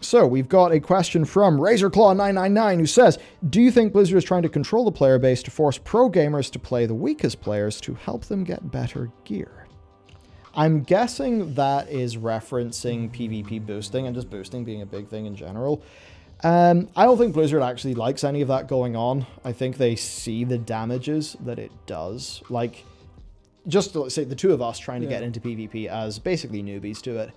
So we've got a question from RazorClaw999 who says, do you think Blizzard is trying to control the player base to force pro gamers to play the weakest players to help them get better gear? I'm guessing that is referencing PvP boosting and just boosting being a big thing in general. I don't think Blizzard actually likes any of that going on. I think they see the damages that it does. Like, just let's say the two of us trying to get into PvP as basically newbies to it.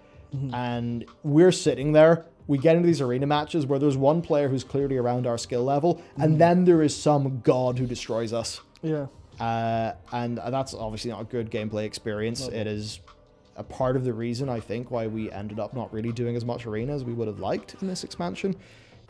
And we're sitting there, we get into these arena matches where there's one player who's clearly around our skill level, and then there is some god who destroys us. Yeah. And that's obviously not a good gameplay experience. It is a part of the reason, I think, why we ended up not really doing as much arena as we would have liked in this expansion,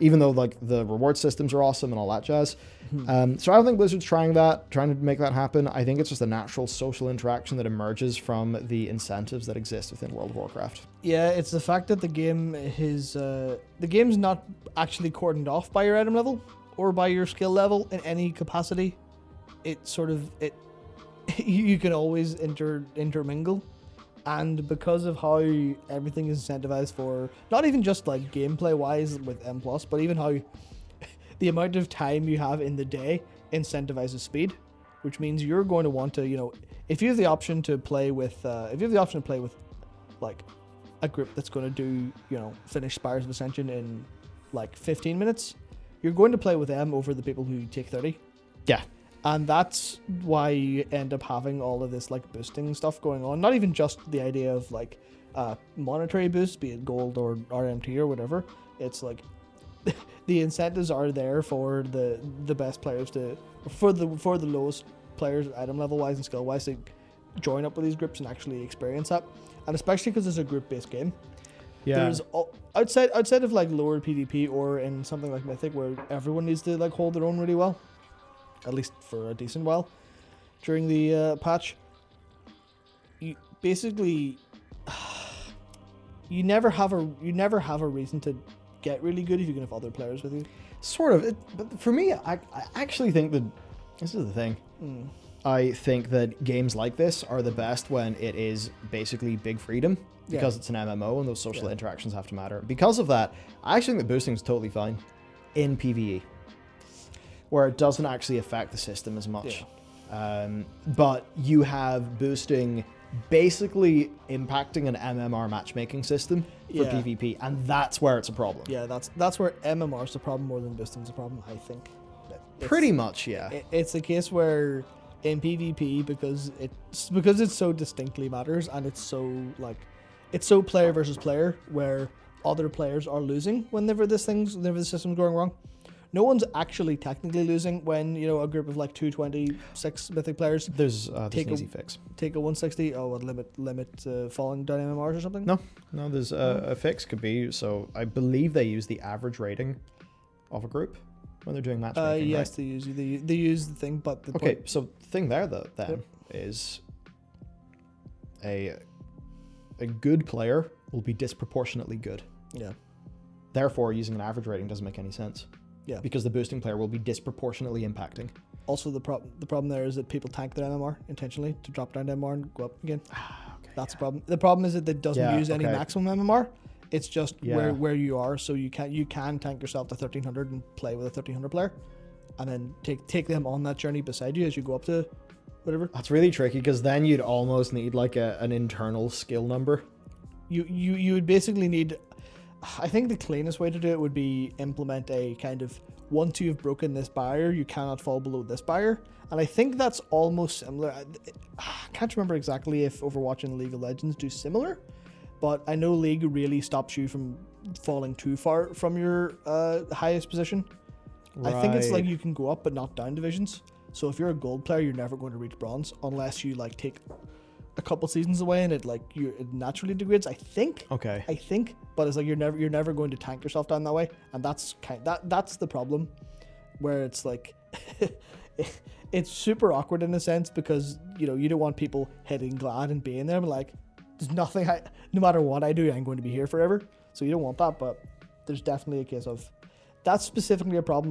even though like the reward systems are awesome and all that jazz. So I don't think Blizzard's trying to make that happen. I think it's just a natural social interaction that emerges from the incentives that exist within World of Warcraft. Yeah, it's the fact that the game is the game's not actually cordoned off by your item level or by your skill level in any capacity. It sort of you can always intermingle. And because of how everything is incentivized for, not even just like gameplay wise with M+, but even how the amount of time you have in the day incentivizes speed, which means you're going to want to, if you have the option to play with, like a group that's going to do, finish Spires of Ascension in like 15 minutes, you're going to play with them over the people who take 30. Yeah. And that's why you end up having all of this like boosting stuff going on. Not even just the idea of like monetary boosts, be it gold or RMT or whatever. It's like the incentives are there for the best players for the lowest players item level wise and skill wise to join up with these groups and actually experience that. And especially because it's a group based game. Yeah. There's outside of like lower PvP or in something like Mythic where everyone needs to like hold their own really well, at least for a decent while during the patch. You basically you never have a reason to get really good if you can have other players with you. Sort of, but for me, I actually think that this is the thing. I think that games like this are the best when it is basically big freedom because it's an MMO and those social interactions have to matter. Because of that, I actually think that boosting is totally fine in PvE, where it doesn't actually affect the system as much. But you have boosting basically impacting an MMR matchmaking system for PvP, and that's where it's a problem. Yeah, that's where MMR is the problem more than boosting is the problem, I think. Pretty much, yeah. It's a case where in PvP, because it's so distinctly matters, and it's so player versus player, where other players are losing whenever the system's going wrong. No one's actually technically losing when, a group of like 226 Mythic players there's an easy fix. Take a 160, limit falling down MMRs or something? No, there's a fix could be, so I believe they use the average rating of a group when they're doing matchmaking, yes, right? they use the thing, but so the thing there then is a good player will be disproportionately good. Yeah. Therefore, using an average rating doesn't make any sense. Yeah. Because the boosting player will be disproportionately impacting. Also, the problem there is that people tank their MMR intentionally to drop down to MMR and go up again. That's the problem. The problem is that it doesn't use any maximum MMR. It's just where you are, so you can tank yourself to 1300 and play with a 1300 player, and then take them on that journey beside you as you go up to whatever. That's really tricky because then you'd almost need like an internal skill number. You would basically need. I think the cleanest way to do it would be implement a kind of, once you've broken this barrier, you cannot fall below this barrier. And I think that's almost similar. I can't remember exactly if Overwatch and League of Legends do similar, but I know League really stops you from falling too far from your highest position. Right. I think it's like you can go up but not down divisions. So if you're a gold player, you're never going to reach bronze unless you like take a couple seasons away and it naturally degrades. I think, but it's like you're never going to tank yourself down that way, and that's the problem, where it's like it's super awkward in a sense because you don't want people hitting glad and being there, but like there's nothing. No matter what I do, I'm going to be here forever. So you don't want that, but there's definitely a case of that's specifically a problem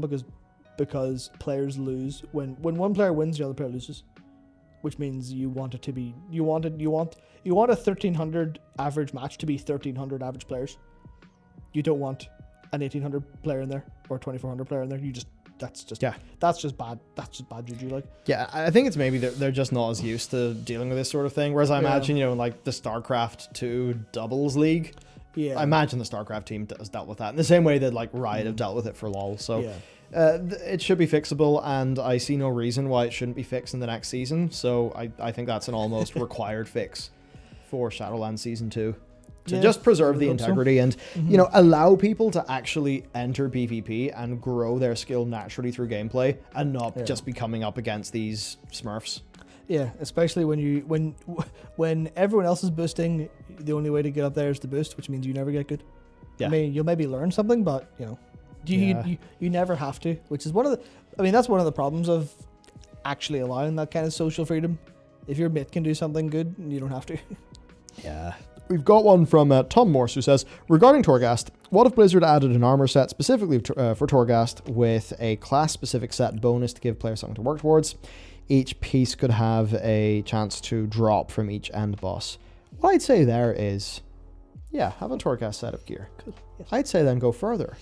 because players lose when one player wins, the other player loses. Which means you want a 1300 average match to be 1300 average players. You don't want an 1800 player in there or 2400 player in there, that's just bad. That's just bad juju. Like, yeah, I think it's maybe they're just not as used to dealing with this sort of thing. Whereas I imagine, in like the StarCraft 2 doubles league, I imagine the StarCraft team has dealt with that in the same way that like Riot have dealt with it for LoL. So it should be fixable, and I see no reason why it shouldn't be fixed in the next season. So I think that's an almost required fix for Shadowlands Season 2. To just preserve the integrity and, allow people to actually enter PvP and grow their skill naturally through gameplay and not just be coming up against these smurfs. Yeah, especially when everyone else is boosting, the only way to get up there is to boost, which means you never get good. Yeah. I mean, you'll maybe learn something, but, you never have to, which is that's one of the problems of actually allowing that kind of social freedom. If your mate can do something good, you don't have to. Yeah. We've got one from Tom Morse, who says, regarding Torghast, what if Blizzard added an armor set specifically for Torghast with a class-specific set bonus to give players something to work towards? Each piece could have a chance to drop from each end boss. What I'd say there is, have a Torghast set of gear. Cool. Yes. I'd say then go further.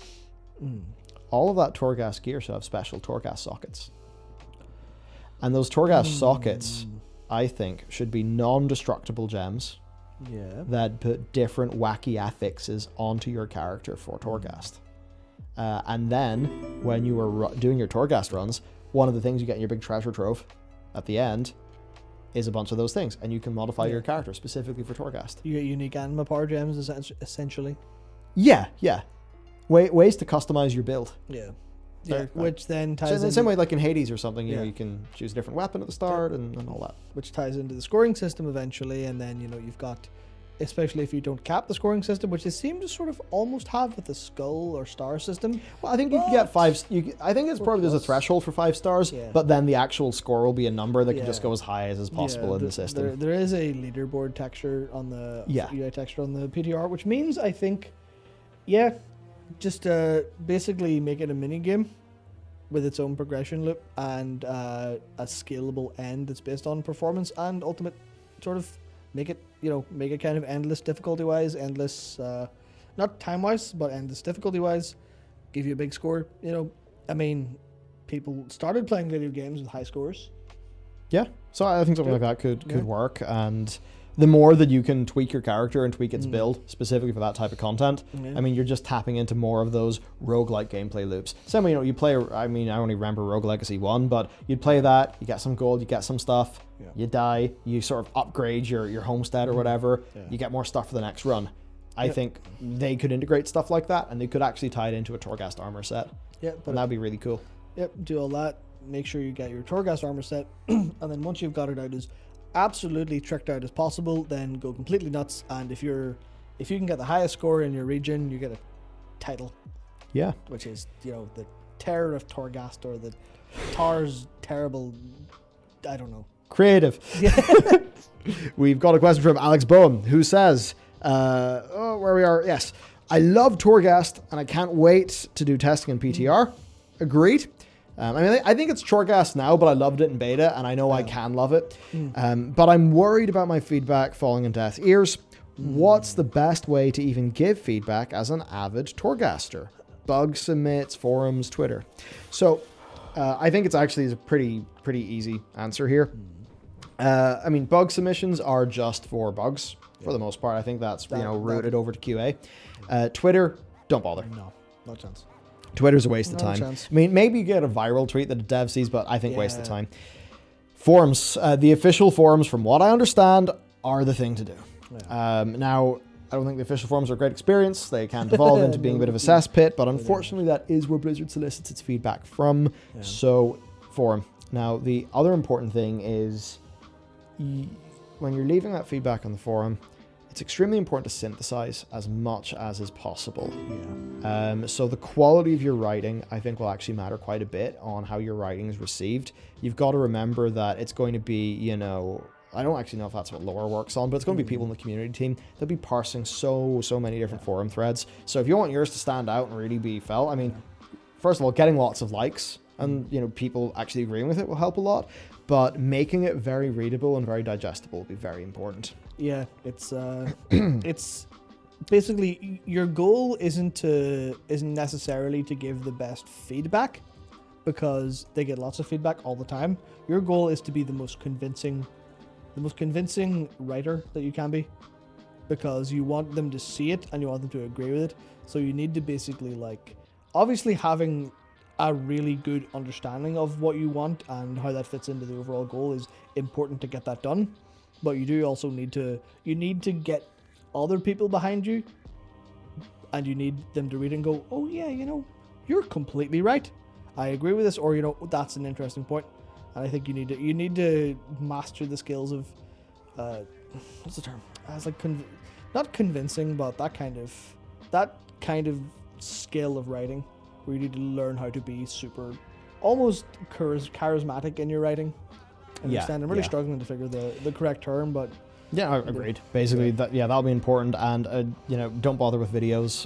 All of that Torghast gear should have special Torghast sockets. And those Torghast sockets, I think, should be non-destructible gems. Yeah. That put different wacky affixes onto your character for Torghast. And then, when you were doing your Torghast runs, one of the things you get in your big treasure trove at the end is a bunch of those things. And you can modify your character specifically for Torghast. You get unique anima power gems, essentially. Yeah. Ways to customize your build. Yeah. Which then ties in the same way like in Hades or something, you can choose a different weapon at the start and all that. Which ties into the scoring system eventually, and then you've got, especially if you don't cap the scoring system, which they seem to sort of almost have with the skull or star system. Well, I think you can get I think it's probably there's a threshold for 5 stars, but then the actual score will be a number that can just go as high as possible in the system. There is a leaderboard texture on the UI texture on the PTR, which means I think, just basically make it a mini game with its own progression loop and a scalable end that's based on performance and ultimate sort of make it kind of endless difficulty wise, endless not time wise, but endless difficulty wise. Give you a big score. People started playing video games with high scores. Yeah, so I think something like that could work, and the more that you can tweak your character and tweak its build specifically for that type of content, you're just tapping into more of those roguelike gameplay loops. Same way, you play, I only remember Rogue Legacy 1, but you'd play that, you get some gold, you get some stuff, you die, you sort of upgrade your homestead or whatever, you get more stuff for the next run. I think they could integrate stuff like that, and they could actually tie it into a Torghast armor set. And that'd be really cool. Yep, do all that, make sure you get your Torghast armor set, and then once you've got it out as absolutely tricked out as possible, then go completely nuts. And if you can get the highest score in your region, you get a title. Yeah. Which is, the terror of Torghast, or the Tar's terrible, I don't know. Creative. We've got a question from Alex Bowen, who says, where we are, yes. I love Torghast, and I can't wait to do testing in PTR. Agreed. I think it's Torghast now, but I loved it in beta, and I know I can love it. But I'm worried about my feedback falling on deaf ears. What's the best way to even give feedback as an avid Torghaster? Bug submits, forums, Twitter. So I think it's actually a pretty easy answer here. Bug submissions are just for bugs for the most part. I think that's routed over to QA. Twitter, don't bother. No chance. Twitter's a waste of time. Chance. Maybe you get a viral tweet that a dev sees, but I think waste of time. Forums. The official forums, from what I understand, are the thing to do. Now, I don't think the official forums are a great experience. They can devolve into being a bit of a cesspit, but unfortunately that is where Blizzard solicits its feedback from. So, forum. Now, the other important thing is when you're leaving that feedback on the forum, it's extremely important to synthesize as much as is possible. So the quality of your writing, I think, will actually matter quite a bit on how your writing is received. You've got to remember that it's going to be, I don't actually know if that's what lore works on, but it's going to be people in the community team. They'll be parsing so many different forum threads. So if you want yours to stand out and really be felt, first of all, getting lots of likes and, people actually agreeing with it will help a lot. But making it very readable and very digestible will be very important. Yeah, it's basically your goal isn't necessarily to give the best feedback, because they get lots of feedback all the time. Your goal is to be the most convincing writer that you can be, because you want them to see it and you want them to agree with it. So you need to basically, like, obviously having a really good understanding of what you want and how that fits into the overall goal is important to get that done. But you do also need to get other people behind you, and you need them to read and go, oh yeah, you're completely right, I agree with this, or that's an interesting point. And I think you need to master the skills of what's the term? It's like not convincing, but that kind of skill of writing, where you need to learn how to be super, almost charismatic in your writing. I'm really struggling to figure the correct term, but yeah, agreed. Basically, that'll be important, and don't bother with videos.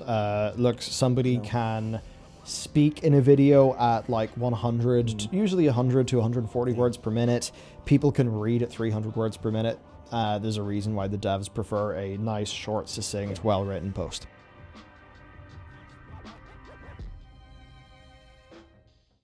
Look, somebody can speak in a video at like 100, usually 100 to 140 words per minute. People can read at 300 words per minute. There's a reason why the devs prefer a nice, short, succinct, well-written post.